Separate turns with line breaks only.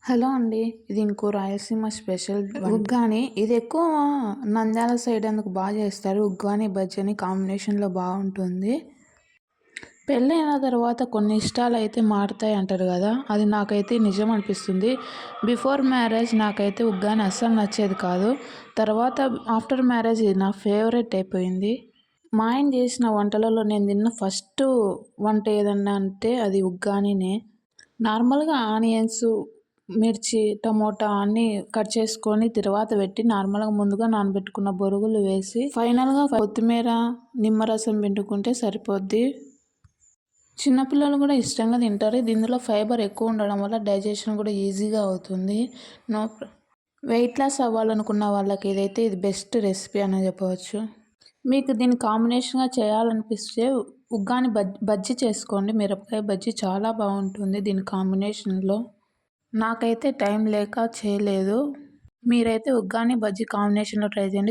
Hello అండి. ఇది ఇంకో రాయలసీమ స్పెషల్ ఉగ్గాని. ఇది ఎక్కువ నంద్యాల సైడ్ అందుకు చేస్తారు. ఉగ్గాని, బజ్జీ కాంబినేషన్‌లో బావుంటుంది. పెళ్ళైన తర్వాత కొన్ని ఇష్టాలైతే మారుతాయి అంటారు గదా! అది నాకైతే నిజం అనిపిస్తుంది. బిఫోర్ మ్యారేజ్ నాకైతే ఉగ్గాని అస్సలు నచ్చేది కాదు. తర్వాత ఆఫ్టర్ మ్యారేజ్ ఇది నా ఫేవరెట్ అయిపోయింది. మా ఆయన చేసిన వంటలలో నేను తిన్న ఫస్ట్ వంట ఏదన్నా అంటే అది ఉగ్గానినే. నార్మల్‌గా ఆనియన్స్, మిర్చి, టమోటా అన్నీ కట్ చేసుకొని తిరువాత పెట్టి నార్మల్‌గా ముందుగా నానబెట్టుకున్న బొరుగులు వేసి ఫైనల్‌గా కొత్తిమీర, నిమ్మరసం పిండుకుంటే సరిపోద్ది. చిన్న పిల్లలు కూడా ఇష్టంగా తింటారు. ఇది ఇందులో ఫైబర్ ఎక్కువ ఉండడం వల్ల డైజెషన్ కూడా ఈజీగా అవుతుంది. నో ప్ర వెయిట్ లాస్ అవ్వాలనుకున్న వాళ్ళకి ఇది బెస్ట్ రెసిపీ అనే చెప్పవచ్చు. మీకు దీన్ని కాంబినేషన్‌గా చేయాలనిపిస్తే ఉగ్గాని బజ్జీ చేసుకోండి. మిరపకాయ బజ్జీ చాలా బావుంటుంది దీని కాంబినేషన్‌లో. నాకైతే టైం లేక చేయలేదు. మీరైతే ఉగ్గాని, బజ్జీ కాంబినేషన్‌లో ట్రై చేయండి.